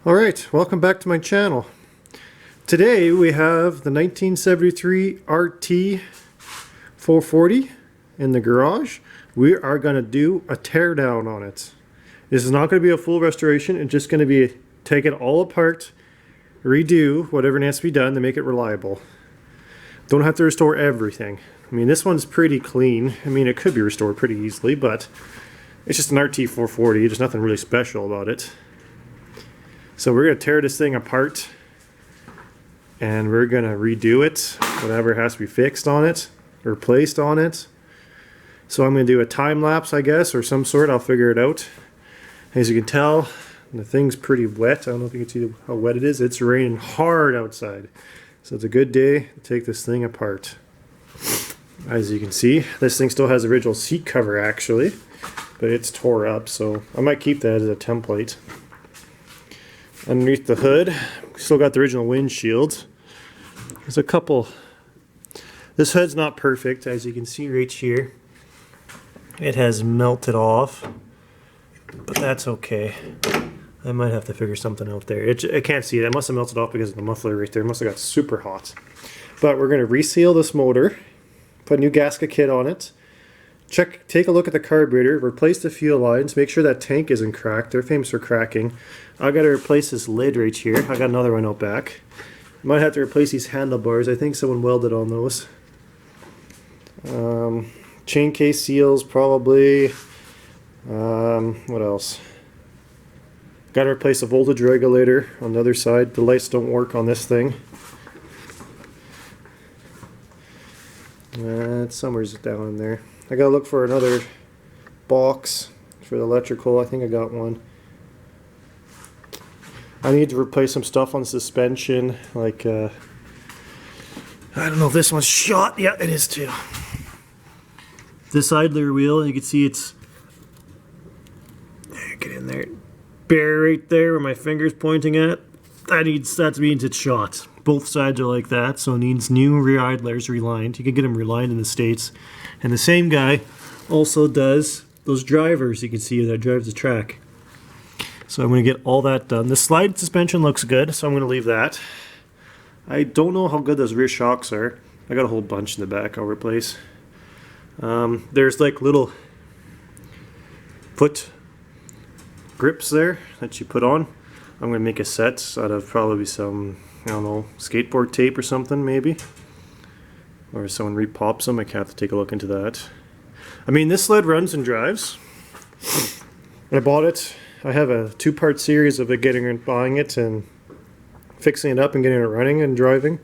Alright, welcome back to my channel. Today we have the 1973 RT 440 in the garage. We are going to do a teardown on it. This is not going to be a full restoration, it's just going to be take it all apart, redo whatever needs to be done to make it reliable. Don't have to restore everything. I mean, this one's pretty clean. I mean, it could be restored pretty easily, but it's just an RT 440. There's nothing really special about it. So we're going to tear this thing apart and we're going to redo it, whatever has to be fixed on it or placed on it. So I'm going to do a time lapse, I guess, or some sort. I'll figure it out. As you can tell, the thing's pretty wet. I don't know if you can see how wet it is. It's raining hard outside. So it's a good day to take this thing apart. As you can see, this thing still has the original seat cover actually, but it's tore up, so I might keep that as a template. Underneath the hood, still got the original windshield. There's a couple. This hood's not perfect, as you can see right here. It has melted off, but that's okay. I might have to figure something out there. I can't see it. It must have melted off because of the muffler right there. It must have got super hot. But we're going to reseal this motor, put a new gasket kit on it. Take a look at the carburetor, replace the fuel lines, make sure that tank isn't cracked. They're famous for cracking. I got to replace this lid right here. I got another one out back. Might have to replace these handlebars. I think someone welded on those. Chain case seals probably. What else? Got to replace the voltage regulator on the other side. The lights don't work on this thing. It's somewhere's down in there. I gotta look for another box for the electrical. I think I got one. I need to replace some stuff on the suspension, like I don't know if this one's shot. Yeah, it is too. This idler wheel, you can see it's there, get in there, bare right there where my finger's pointing at. That means it's shot. Both sides are like that, so it needs new rear idlers relined. You can get them relined in the States. And the same guy also does those drivers you can see that drives the track. So I'm going to get all that done. The slide suspension looks good, so I'm going to leave that. I don't know how good those rear shocks are. I got a whole bunch in the back I'll replace. There's like little foot grips there that you put on. I'm going to make a set out of probably some, I don't know, skateboard tape or something maybe. Or someone repops them. I have to take a look into that. I mean, this sled runs and drives. I bought it. I have a two-part series of it, buying it and fixing it up and getting it running and driving.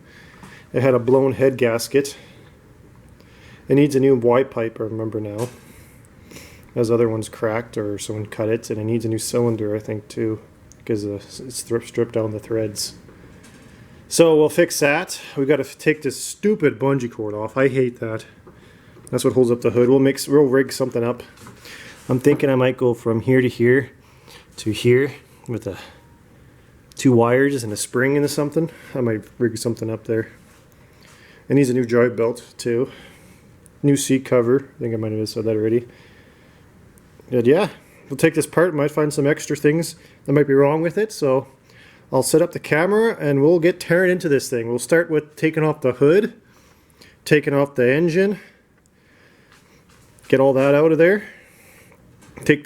It had a blown head gasket. It needs a new Y pipe, I remember now. Those other one's cracked or someone cut it, and it needs a new cylinder, I think, too, because it's stripped down the threads. So we'll fix that. We got to take this stupid bungee cord off. I hate that. That's what holds up the hood. We'll rig something up. I'm thinking I might go from here to here with the two wires and a spring into something. I might rig something up there. It needs a new drive belt too. New seat cover. I think I might have said that already. But yeah, we'll take this apart. Might find some extra things that might be wrong with it. So I'll set up the camera and we'll get tearing into this thing. We'll start with taking off the hood, taking off the engine, get all that out of there, take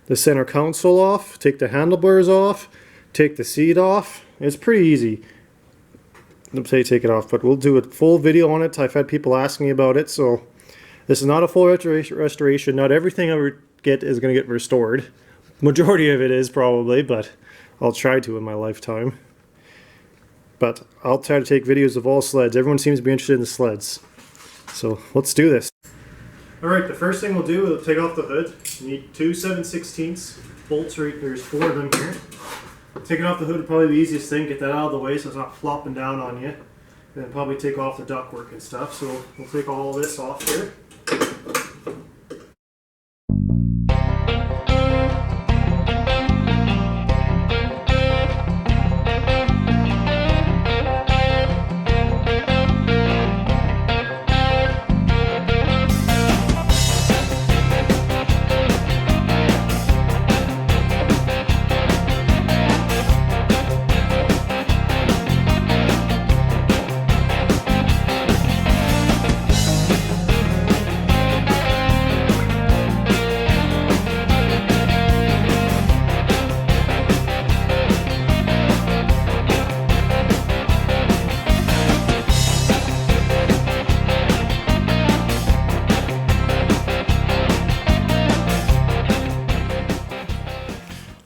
the center console off, take the handlebars off, take the seat off. It's pretty easy to say take it off, but we'll do a full video on it. I've had people ask me about it, so this is not a full restoration. Not everything I get is going to get restored. Majority of it is probably, but I'll try to in my lifetime. But I'll try to take videos of all sleds. Everyone seems to be interested in the sleds. So let's do this. Alright, the first thing we'll do is take off the hood. You need two 7/16 bolts right there's 4 of them here. Taking off the hood would probably be the easiest thing. Get that out of the way so it's not flopping down on you. Then probably take off the ductwork and stuff. So we'll take all this off here.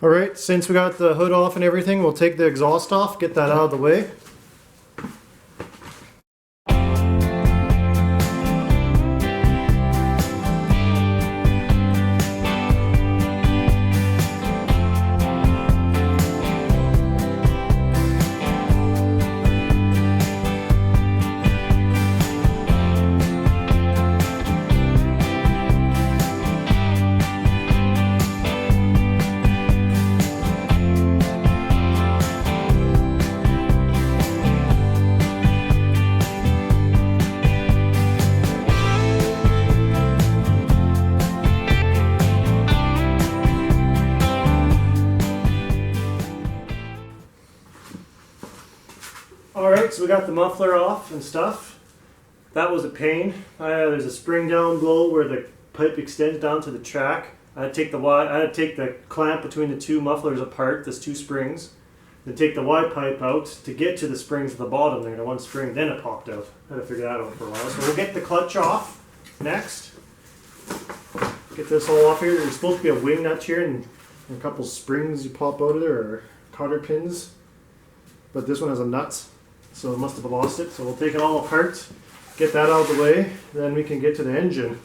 Alright, since we got the hood off and everything, we'll take the exhaust off, get that out of the way. Alright, so we got the muffler off and stuff. That was a pain. There's a spring down below where the pipe extends down to the track. I had to take the clamp between the two mufflers apart, there's two springs. Then take the Y pipe out to get to the springs at the bottom there, the one spring, then it popped out. I had to figure that out for a while. So we'll get the clutch off next. Get this all off here. There's supposed to be a wing nut here and a couple springs you pop out of there, or cotter pins. But this one has a nut, so it must have lost it. So we'll take it all apart, get that out of the way, then we can get to the engine.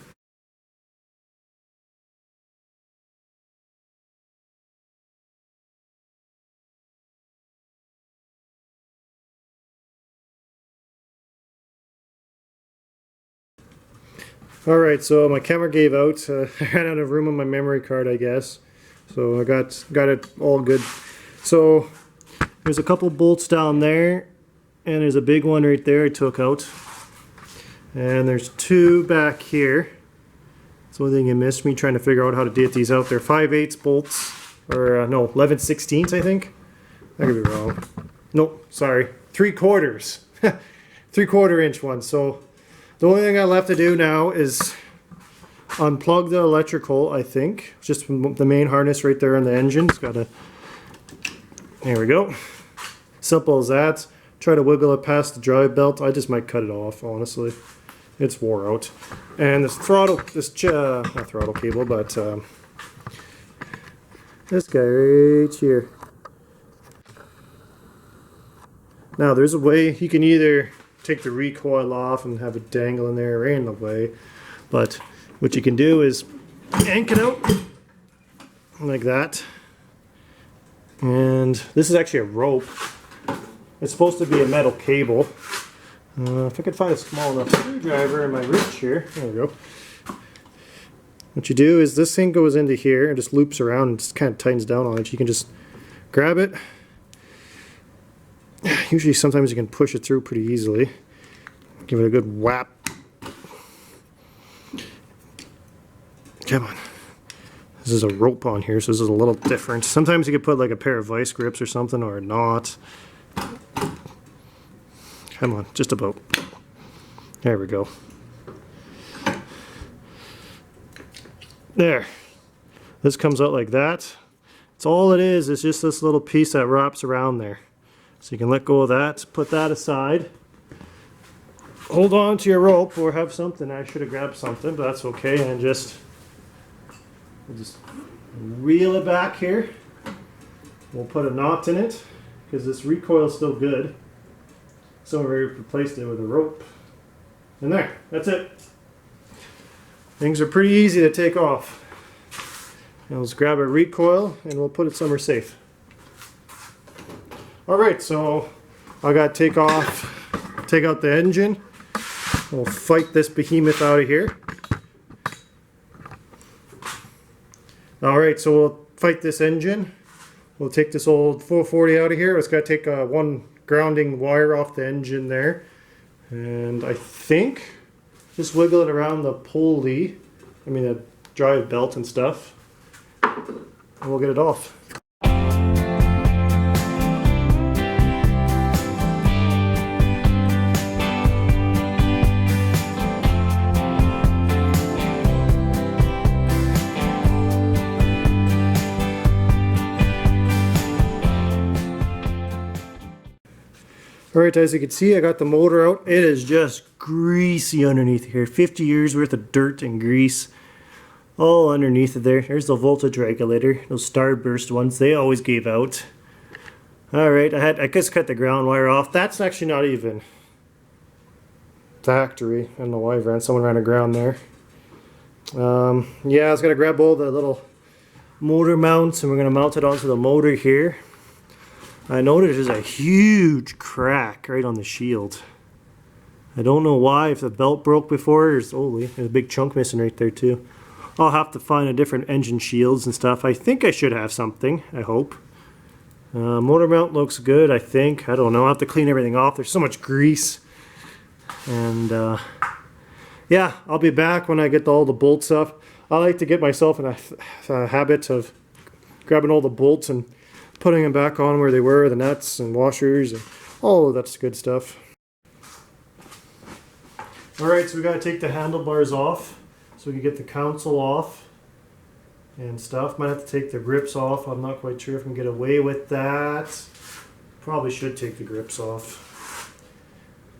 Alright, so my camera gave out. I ran out of room on my memory card, I guess. So I got it all good. So there's a couple bolts down there, and there's a big one right there I took out. And there's two back here. That's the only thing you missed me trying to figure out how to get these out. They're 5/8 bolts, or no, 11/16 I think. I could be wrong. Nope, sorry, 3/4. 3/4 inch one. So the only thing I left to do now is unplug the electrical, I think. Just the main harness right there on the engine. It's got a, there we go. Simple as that. Try to wiggle it past the drive belt. I just might cut it off, honestly. It's wore out. And this throttle, not throttle cable, but this guy right here. Now there's a way you can either take the recoil off and have it dangle in there, or in the way. But what you can do is yank it out like that. And this is actually a rope. It's supposed to be a metal cable. If I could find a small enough screwdriver in my reach here. There we go. What you do is this thing goes into here and just loops around and just kind of tightens down on it. You can just grab it. Usually sometimes you can push it through pretty easily. Give it a good whap. Come on. This is a rope on here, so this is a little different. Sometimes you could put like a pair of vice grips or something, or not. Come on, just about. There we go. There. This comes out like that. It's all it is just this little piece that wraps around there. So you can let go of that, put that aside. Hold on to your rope, or have something. I should have grabbed something, but that's okay. And we'll just reel it back here. We'll put a knot in it, because this recoil is still good. So we replaced it with a rope. And there, that's it. Things are pretty easy to take off. Now let's grab a recoil and we'll put it somewhere safe. Alright, so I got to take out the engine. We'll fight this behemoth out of here. Alright, so we'll fight this engine. We'll take this old 440 out of here. It's got to take one grounding wire off the engine there. And I think just wiggle it around the pulley, the drive belt and stuff, and we'll get it off. Alright, as you can see, I got the motor out. It is just greasy underneath here. 50 years worth of dirt and grease. all underneath of there. There's the voltage regulator. Those starburst ones, they always gave out. Alright, I just cut the ground wire off. That's actually not even factory. I don't know why someone ran aground there. Yeah, I was going to grab all the little motor mounts and we're going to mount it onto the motor here. I noticed there's a huge crack right on the shield. I don't know why, if the belt broke before. There's a big chunk missing right there too. I'll have to find a different engine shields and stuff. I think I should have something, I hope. Motor mount looks good, I think. I don't know, I'll have to clean everything off. There's so much grease. And yeah, I'll be back when I get all the bolts up. I like to get myself in a habit of grabbing all the bolts and putting them back on where they were, the nuts and washers and all of that's good stuff. Alright, so we got to take the handlebars off so we can get the console off and stuff. Might have to take the grips off. I'm not quite sure if I can get away with that. Probably should take the grips off.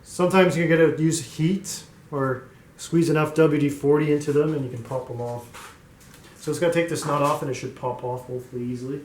Sometimes you can get to use heat or squeeze enough WD-40 into them and you can pop them off. So it's got to take this nut off and it should pop off hopefully easily.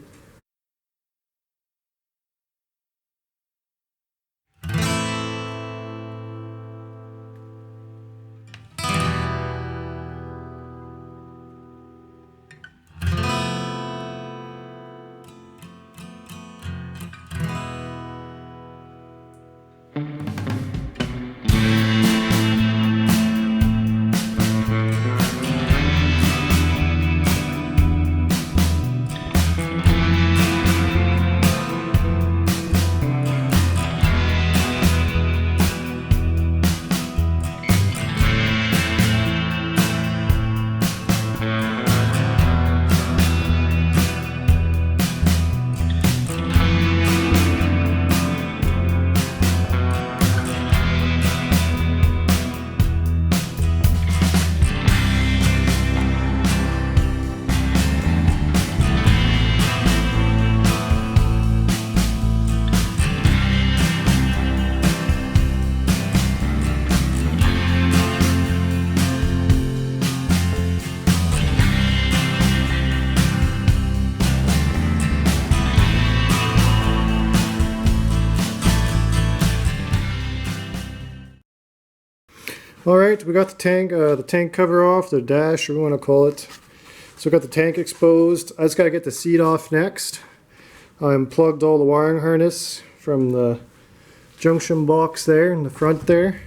Alright, we got the tank cover off, the dash, or we want to call it. So we got the tank exposed. I just got to get the seat off next. I unplugged all the wiring harness from the junction box there in the front there.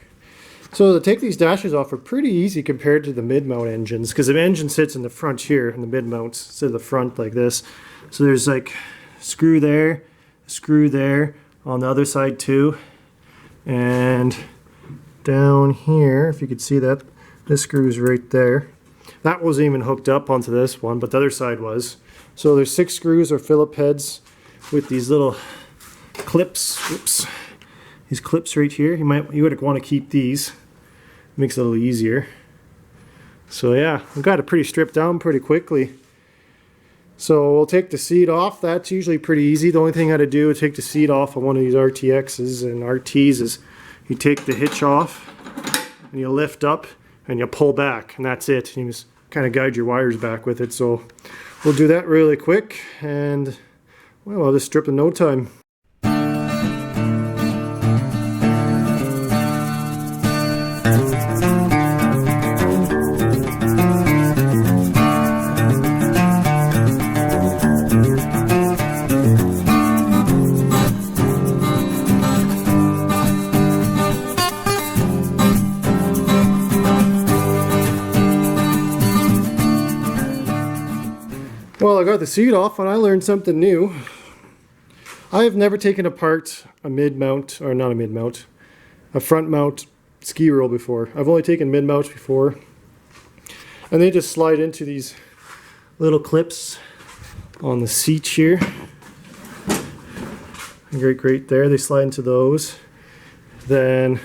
So to take these dashes off are pretty easy compared to the mid-mount engines, because the engine sits in the front here and the mid-mounts sit in the front like this. So there's like a screw there on the other side too, and down here, if you could see that, this screw is right there. That wasn't even hooked up onto this one, but the other side was. So there's 6 screws or Phillip heads with these little clips. Oops. These clips right here. You would want to keep these. Makes it a little easier. So yeah, I got it pretty stripped down pretty quickly. So we'll take the seat off. That's usually pretty easy. The only thing I had to do to take the seat off on one of these RTXs and RTs is you take the hitch off and you lift up and you pull back, and that's it. You just kind of guide your wires back with it. So we'll do that really quick, and well, I'll just strip in no time. Well, I got the seat off and I learned something new. I have never taken apart a mid-mount, or not a mid-mount, a front-mount Skiroule before. I've only taken mid-mounts before. And they just slide into these little clips on the seat here. Great there, they slide into those. Then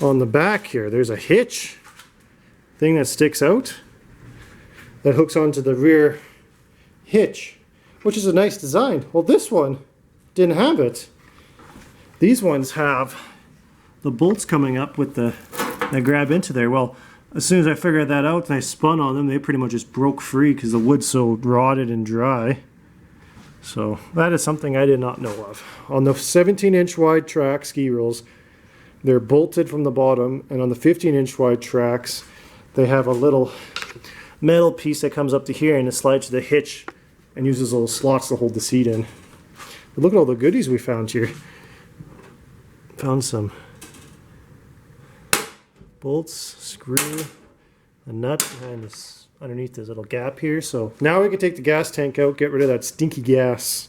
on the back here, there's a hitch thing that sticks out that hooks onto the rear hitch, which is a nice design. Well, this one didn't have it. These ones have the bolts coming up with that grab into there. Well, as soon as I figured that out and I spun on them, they pretty much just broke free because the wood's so rotted and dry. So that is something I did not know of. On the 17-inch wide track Skiroules, they're bolted from the bottom, and on the 15-inch wide tracks, they have a little metal piece that comes up to here and it slides to the hitch and uses little slots to hold the seat in. But look at all the goodies we found here. Found some bolts, screw, a nut behind this, underneath this little gap here. So now we can take the gas tank out, get rid of that stinky gas.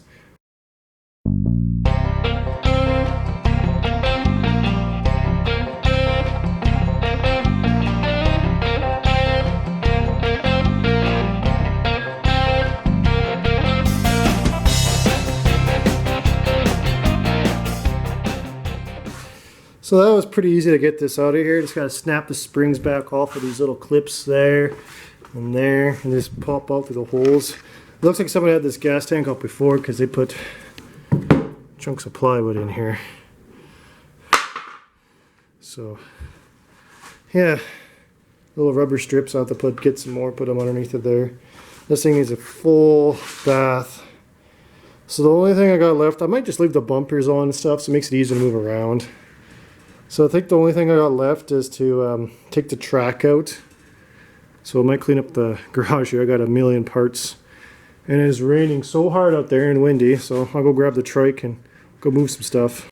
So that was pretty easy to get this out of here. Just gotta snap the springs back off of these little clips there and just pop out through the holes. It looks like somebody had this gas tank out before because they put chunks of plywood in here. So yeah, little rubber strips. I'll have to get some more, put them underneath it there. This thing needs a full bath. So the only thing I got left, I might just leave the bumpers on and stuff so it makes it easier to move around. So I think the only thing I got left is to take the track out. So I might clean up the garage here. I got a million parts. And it is raining so hard out there and windy, so I'll go grab the trike and go move some stuff.